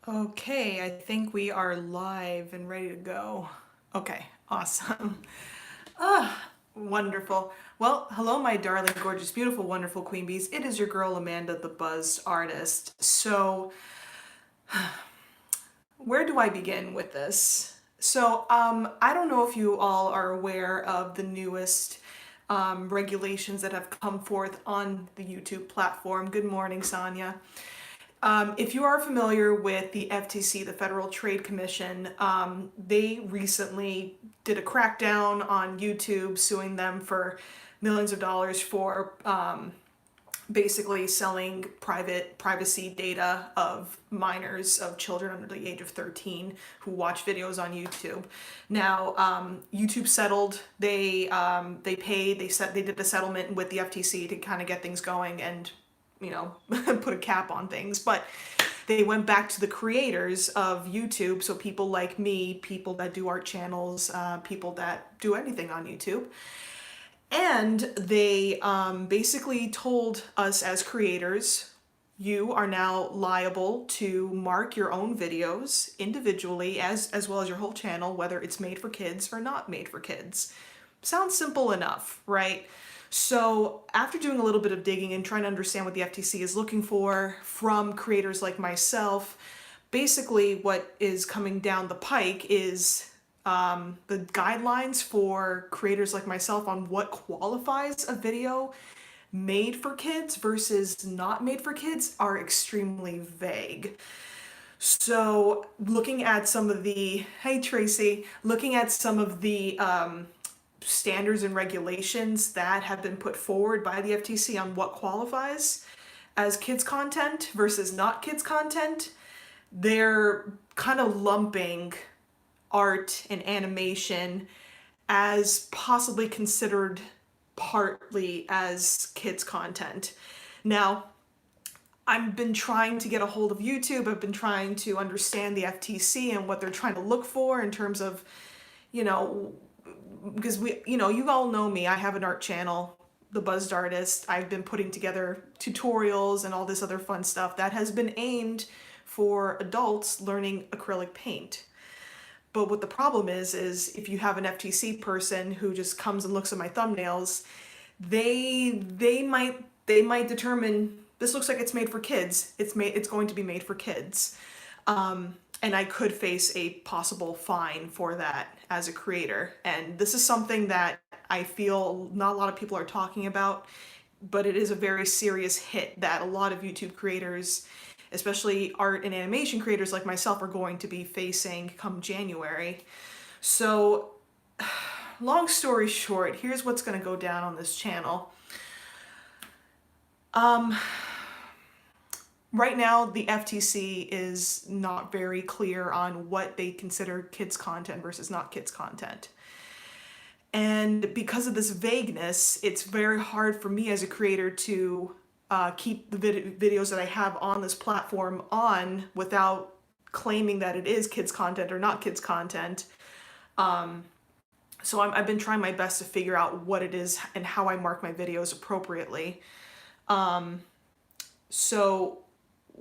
Okay, I think we are live and ready to go. Okay, awesome. Wonderful. Well, hello, my darling, gorgeous, beautiful, wonderful queen bees. It is your girl, Amanda, the Buzzed Artist. So, where do I begin with this? I don't know if you all are aware of the newest regulations that have come forth on the YouTube platform. Good morning, Sonia. If you are familiar with the FTC, the Federal Trade Commission, they recently did a crackdown on YouTube, suing them for millions of dollars for basically selling privacy data of minors, of children under the age of 13 who watch videos on YouTube. Now, YouTube settled. They paid. They did a settlement with the FTC to kind of get things going and put a cap on things. But they went back to the creators of YouTube, so people like me, people that do art channels, people that do anything on YouTube. And they basically told us as creators, you are now liable to mark your own videos individually as well as your whole channel, whether it's made for kids or not made for kids. Sounds simple enough, right? So after doing a little bit of digging and trying to understand what the FTC is looking for from creators like myself, basically what is coming down the pike is the guidelines for creators like myself on what qualifies a video made for kids versus not made for kids are extremely vague. So looking at some of the, hey Tracy, looking at some of the standards and regulations that have been put forward by the FTC on what qualifies as kids content versus not kids content, they're kind of lumping art and animation as possibly considered partly as kids content. Now, I've been trying to get a hold of YouTube. I've been trying to understand the FTC and what they're trying to look for in terms of, because you all know me. I have an art channel, The Buzzed Artist. I've been putting together tutorials and all this other fun stuff that has been aimed for adults learning acrylic paint. But what the problem is if you have an FTC person who just comes and looks at my thumbnails, they might determine this looks like it's made for kids. It's going to be made for kids. And I could face a possible fine for that as a creator. And this is something that I feel not a lot of people are talking about, but it is a very serious hit that a lot of YouTube creators, especially art and animation creators like myself, are going to be facing come January. So, long story short, here's what's going to go down on this channel. Right now, the FTC is not very clear on what they consider kids content versus not kids content. And because of this vagueness, it's very hard for me as a creator to keep the videos that I have on this platform on without claiming that it is kids content or not kids content. So I've been trying my best to figure out what it is and how I mark my videos appropriately. So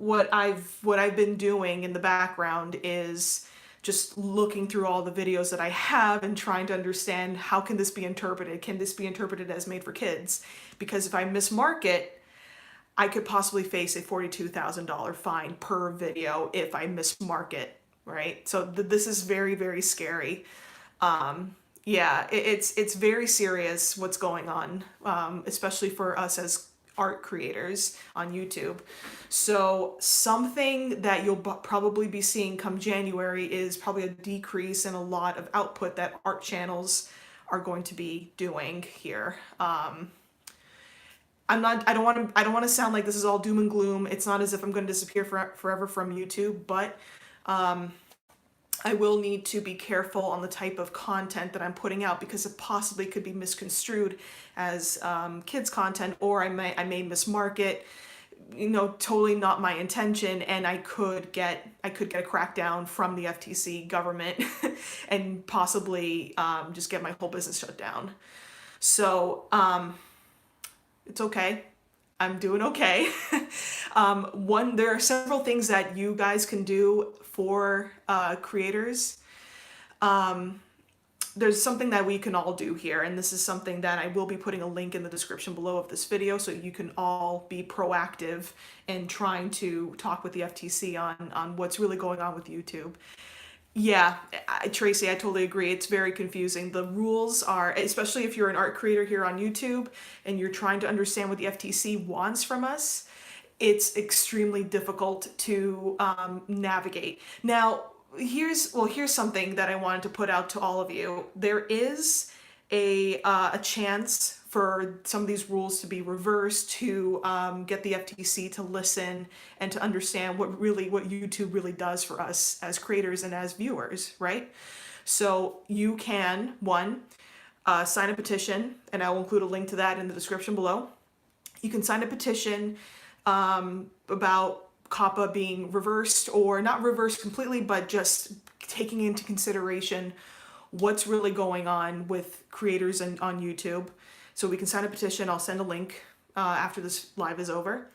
what I've been doing in the background is just looking through all the videos that I have and trying to understand how can this be interpreted? Can this be interpreted as made for kids? Because if I mismark it, I could possibly face a $42,000 fine per video if I mismark it, right? So this is very, very scary. Yeah, it's very serious what's going on, especially for us as art creators on YouTube. So something that you'll probably be seeing come January is probably a decrease in a lot of output that art channels are going to be doing here. I don't want to sound like this is all doom and gloom. It's not as if I'm going to disappear forever from YouTube, but I will need to be careful on the type of content that I'm putting out because it possibly could be misconstrued as kids content, or I may mismark it. Totally not my intention, and I could get a crackdown from the FTC government and possibly just get my whole business shut down. So it's okay. I'm doing okay. There are several things that you guys can do for creators. There's something that we can all do here, and this is something that I will be putting a link in the description below of this video so you can all be proactive in trying to talk with the FTC on what's really going on with YouTube. Yeah, Tracy, I totally agree. It's very confusing. The rules are, especially if you're an art creator here on YouTube and you're trying to understand what the FTC wants from us, it's extremely difficult to navigate. Now, here's something that I wanted to put out to all of you. There is a chance for some of these rules to be reversed to get the FTC to listen and to understand what YouTube really does for us as creators and as viewers, right? So you can, one, sign a petition, and I will include a link to that in the description below. You can sign a petition about COPPA being reversed, or not reversed completely, but just taking into consideration what's really going on with creators on YouTube. So we can sign a petition. I'll send a link after this live is over.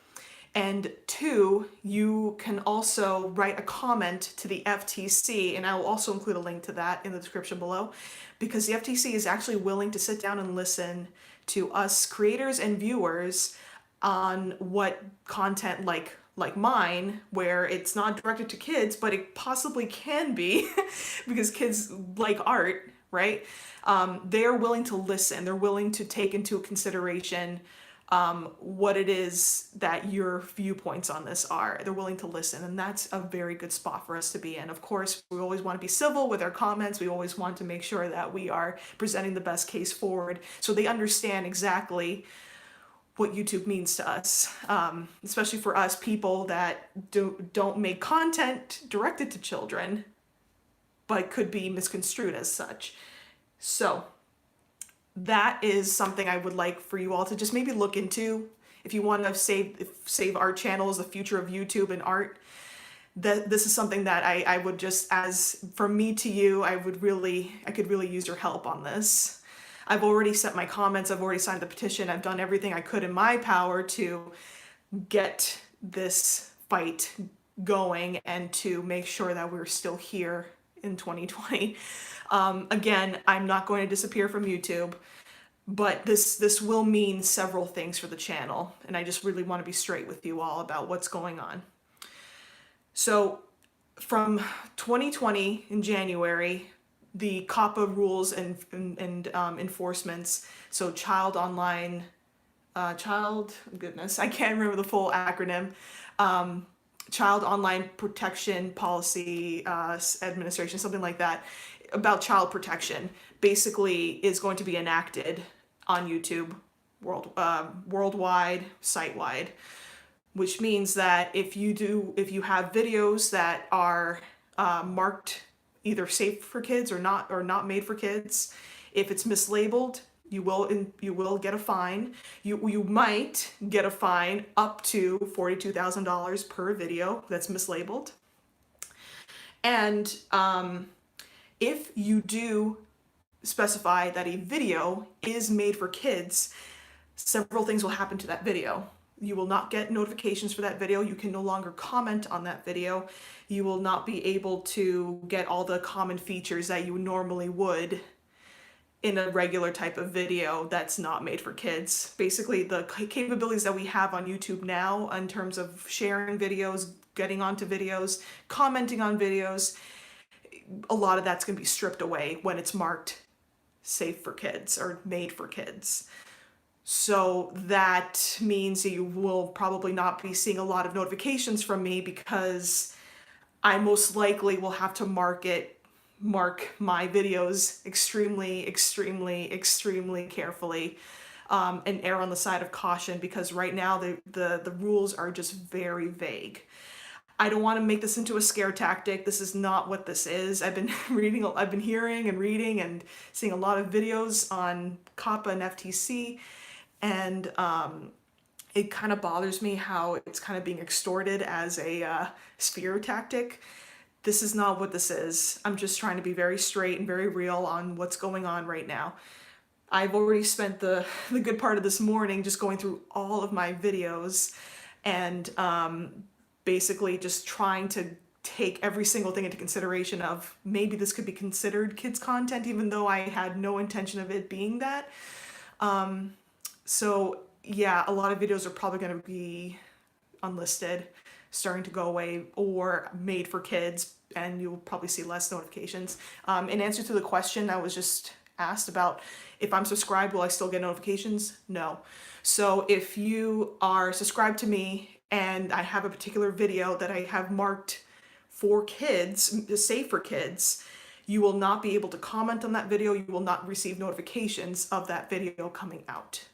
And two, you can also write a comment to the FTC, and I will also include a link to that in the description below, because the FTC is actually willing to sit down and listen to us creators and viewers on what content like mine, where it's not directed to kids, but it possibly can be because kids like art, right? They're willing to listen. They're willing to take into consideration what it is that your viewpoints on this are. They're willing to listen, and that's a very good spot for us to be in. Of course, we always want to be civil with our comments. We always want to make sure that we are presenting the best case forward so they understand exactly what YouTube means to us, especially for us people that don't make content directed to children, but could be misconstrued as such. So that is something I would like for you all to just maybe look into. If you want to save art channels, the future of YouTube and art, this is something that I would just, as from me to you, I could really use your help on this. I've already set my comments, I've already signed the petition, I've done everything I could in my power to get this fight going and to make sure that we're still here in 2020. Again, I'm not going to disappear from YouTube, but this will mean several things for the channel, and I just really want to be straight with you all about what's going on. So from 2020 in January, the COPPA rules and enforcements, so goodness, I can't remember the full acronym, Child Online Protection Policy Administration, something like that, about child protection, basically is going to be enacted on YouTube worldwide, site-wide, which means that if you have videos that are marked either safe for kids or not made for kids, if it's mislabeled, you will get a fine. You might get a fine up to $42,000 per video that's mislabeled. And if you do specify that a video is made for kids, several things will happen to that video. You will not get notifications for that video. You can no longer comment on that video. You will not be able to get all the common features that you normally would in a regular type of video that's not made for kids. Basically, the capabilities that we have on YouTube now in terms of sharing videos, getting onto videos, commenting on videos, a lot of that's going to be stripped away when it's marked safe for kids or made for kids. So that means you will probably not be seeing a lot of notifications from me, because I most likely will have to mark my videos extremely, extremely, extremely carefully, and err on the side of caution, because right now the rules are just very vague. I don't want to make this into a scare tactic. This is not what this is. I've been hearing and reading and seeing a lot of videos on COPPA and FTC, and it kind of bothers me how it's kind of being extorted as a spear tactic. This is not what this is. I'm just trying to be very straight and very real on what's going on right now. I've already spent the good part of this morning just going through all of my videos and basically just trying to take every single thing into consideration of maybe this could be considered kids content, even though I had no intention of it being that. So yeah, a lot of videos are probably going to be unlisted, starting to go away, or made for kids, and you'll probably see less notifications. In answer to the question that was just asked about if I'm subscribed, will I still get notifications? No. So if you are subscribed to me and I have a particular video that I have marked for kids, safe for kids, you will not be able to comment on that video. You will not receive notifications of that video coming out.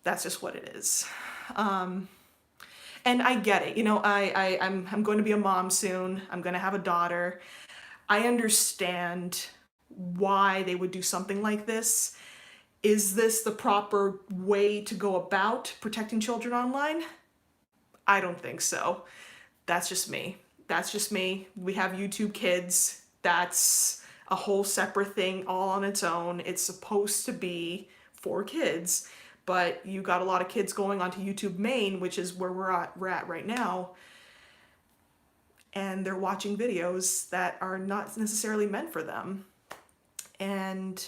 That's just what it is. And I get it. You know, I'm going to be a mom soon. I'm going to have a daughter. I understand why they would do something like this. Is this the proper way to go about protecting children online? I don't think so. That's just me. That's just me. We have YouTube Kids. That's a whole separate thing all on its own. It's supposed to be for kids, but you got a lot of kids going onto YouTube Main, which is where we're at right now, and they're watching videos that are not necessarily meant for them. And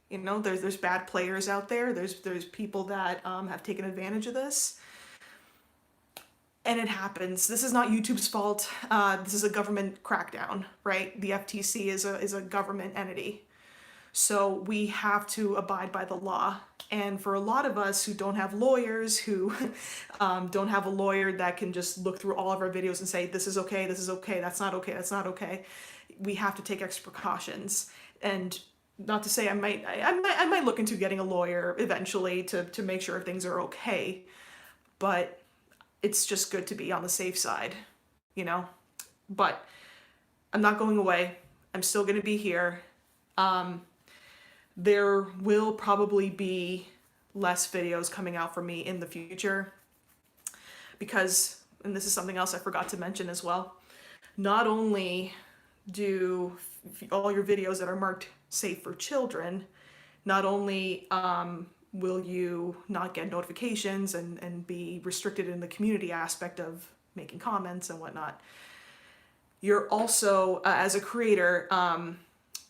you know, there's bad players out there. There's people that have taken advantage of this, and it happens. This is not YouTube's fault. This is a government crackdown, right? The FTC is a government entity, so we have to abide by the law. And for a lot of us who don't have lawyers, who don't have a lawyer that can just look through all of our videos and say, this is okay, that's not okay, that's not okay, we have to take extra precautions. And not to say I might look into getting a lawyer eventually to make sure things are okay, but it's just good to be on the safe side, you know? But I'm not going away. I'm still going to be here. There will probably be less videos coming out from me in the future because, and this is something else I forgot to mention as well, not only do all your videos that are marked safe for children, not only will you not get notifications and be restricted in the community aspect of making comments and whatnot, you're also, as a creator,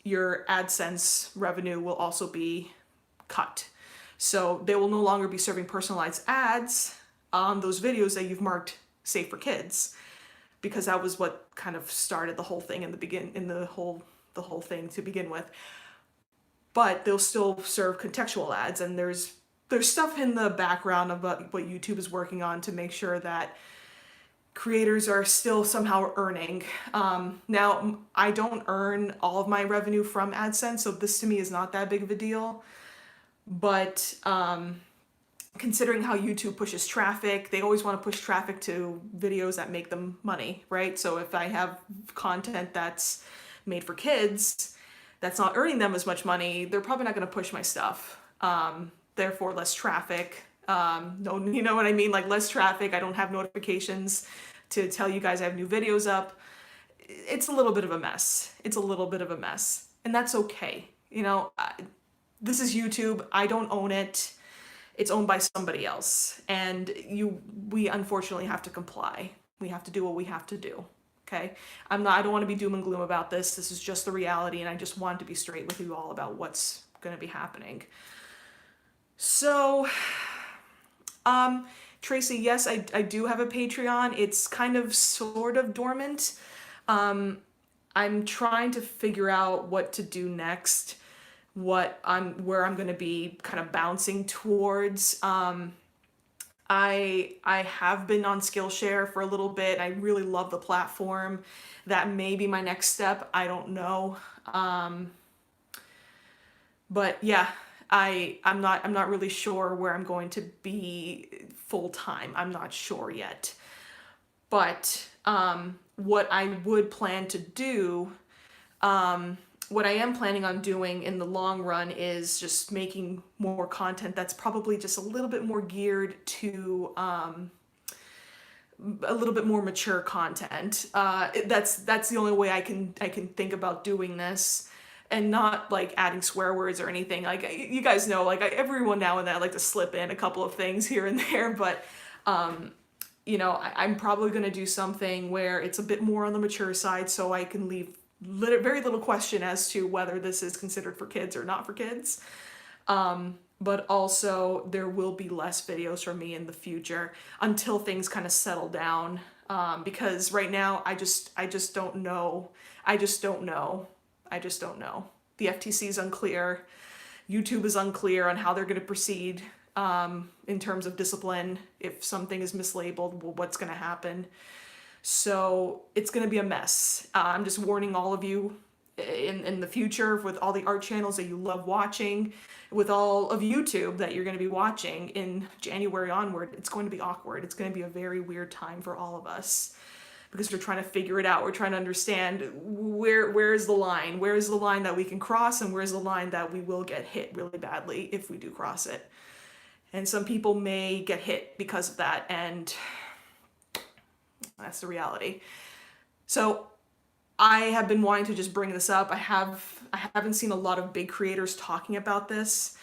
your AdSense revenue will also be cut. So they will no longer be serving personalized ads on those videos that you've marked safe for kids, because that was what kind of started the whole thing the whole thing to begin with. But they'll still serve contextual ads, and there's stuff in the background about what YouTube is working on to make sure that creators are still somehow earning. Now, I don't earn all of my revenue from AdSense, so this to me is not that big of a deal. But considering how YouTube pushes traffic, they always want to push traffic to videos that make them money, right? So if I have content that's made for kids that's not earning them as much money, they're probably not going to push my stuff. Therefore, less traffic. No, you know what I mean? Like less traffic. I don't have notifications to tell you guys I have new videos up. It's a little bit of a mess. It's a little bit of a mess, and that's okay. You know, this is YouTube. I don't own it. It's owned by somebody else, and we unfortunately have to comply. We have to do what we have to do. Okay? I don't want to be doom and gloom about this. This is just the reality, and I just wanted to be straight with you all about what's going to be happening. So, Tracy, yes, I do have a Patreon. It's kind of sort of dormant. I'm trying to figure out what to do next, where I'm going to be kind of bouncing towards. I have been on Skillshare for a little bit. I really love the platform. That may be my next step. I don't know. But yeah, I'm not really sure where I'm going to be full time. I'm not sure yet. But what I would plan to do, what I am planning on doing in the long run is just making more content that's probably just a little bit more geared to a little bit more mature content. That's the only way I can think about doing this, and not like adding swear words or anything. Like you guys know, like everyone now and then I like to slip in a couple of things here and there, but You know, I'm probably going to do something where it's a bit more on the mature side so I can leave very little question as to whether this is considered for kids or not for kids. But also there will be less videos from me in the future until things kind of settle down. Because right now I just don't know. I just don't know. I just don't know. The FTC is unclear. YouTube is unclear on how they're going to proceed in terms of discipline. If something is mislabeled, well, what's going to happen? So it's going to be a mess. I'm just warning all of you in the future with all the art channels that you love watching, with all of YouTube that you're going to be watching in January onward. It's going to be awkward. It's going to be a very weird time for all of us because we're trying to figure it out. We're trying to understand where is the line? Where is the line that we can cross, and where's the line that we will get hit really badly if we do cross it? And some people may get hit because of that, and that's the reality. So I have been wanting to just bring this up. I haven't seen a lot of big creators talking about this,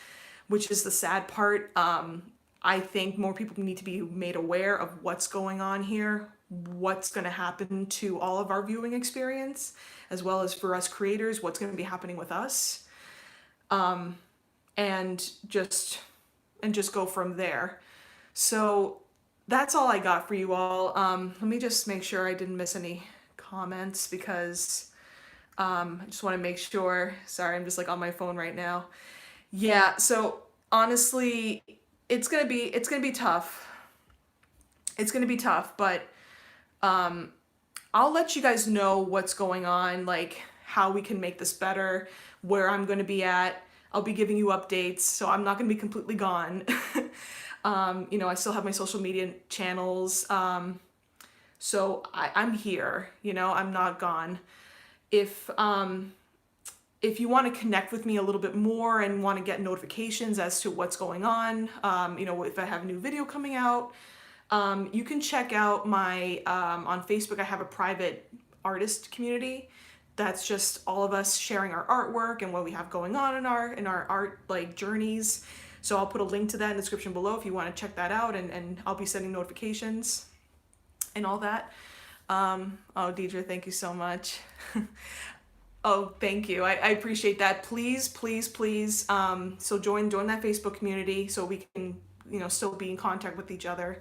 which is the sad part. I think more people need to be made aware of what's going on here, what's going to happen to all of our viewing experience, as well as for us creators, what's going to be happening with us, and just go from there. So that's all I got for you all. Let me just make sure I didn't miss any comments because I just want to make sure. Sorry, I'm just like on my phone right now. Yeah, so honestly, it's gonna be tough. It's gonna be tough, but I'll let you guys know what's going on, like how we can make this better, where I'm gonna be at. I'll be giving you updates, so I'm not gonna be completely gone. You know, I still have my social media channels. So I'm here, you know, I'm not gone. If you want to connect with me a little bit more and want to get notifications as to what's going on, you know, if I have a new video coming out, you can check out my, on Facebook, I have a private artist community. That's just all of us sharing our artwork and what we have going on in our art like journeys. So I'll put a link to that in the description below if you want to check that out, and I'll be sending notifications and all that. Oh, Deidre, thank you so much. Oh, thank you. I appreciate that. Please, please, please. So join that Facebook community so we can, you know, still be in contact with each other.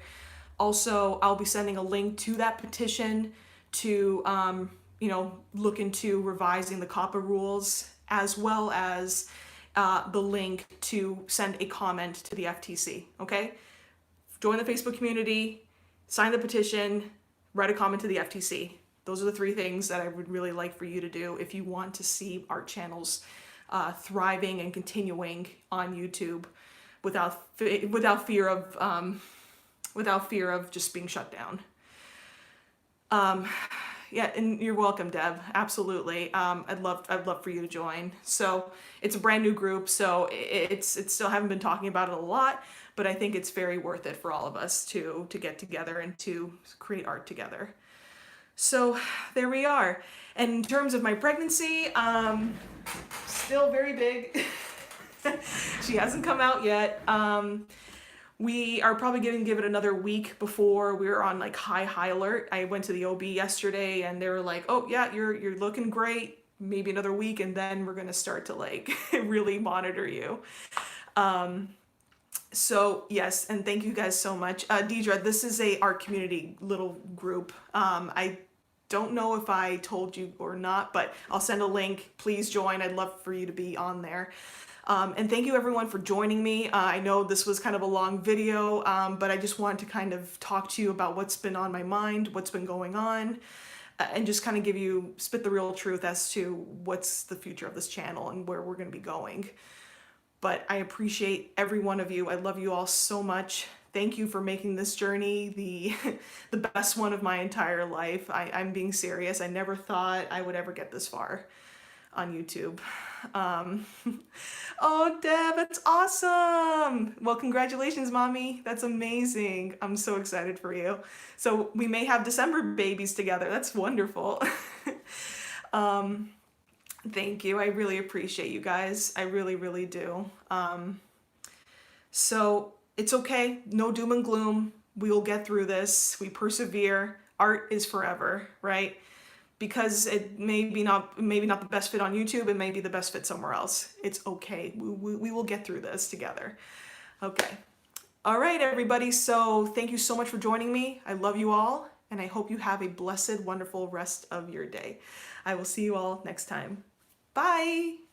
Also, I'll be sending a link to that petition to, you know, look into revising the COPPA rules, as well as the link to send a comment to the FTC, okay? Join the Facebook community, sign the petition, write a comment to the FTC. Those are the three things that I would really like for you to do if you want to see art channels thriving and continuing on YouTube without fear of just being shut down. Yeah, and you're welcome, Deb. Absolutely. I'd love for you to join. So it's a brand new group, so it's still haven't been talking about it a lot, but I think it's very worth it for all of us to get together and to create art together. So there we are. And in terms of my pregnancy, still very big. She hasn't come out yet. We are probably going to give it another week before we're on like high alert. I went to the OB yesterday and they were like, oh yeah, you're looking great. Maybe another week and then we're going to start to like really monitor you. So yes, and thank you guys so much. Deidre, this is a art community little group. I don't know if I told you or not, but I'll send a link. Please join. I'd love for you to be on there. And thank you everyone for joining me. I know this was kind of a long video, but I just wanted to kind of talk to you about what's been on my mind, what's been going on, and just kind of spit the real truth as to what's the future of this channel and where we're going to be going. But I appreciate every one of you. I love you all so much. Thank you for making this journey the best one of my entire life. I'm being serious. I never thought I would ever get this far on YouTube. Oh, Deb, that's awesome. Well, congratulations, Mommy. That's amazing. I'm so excited for you. So we may have December babies together. That's wonderful. Thank you. I really appreciate you guys. I really, really do. So it's okay. No doom and gloom. We will get through this. We persevere. Art is forever, right? Because it maybe not the best fit on YouTube, it may be the best fit somewhere else. It's okay. We will get through this together. Okay. All right, everybody. So thank you so much for joining me. I love you all, and I hope you have a blessed, wonderful rest of your day. I will see you all next time. Bye.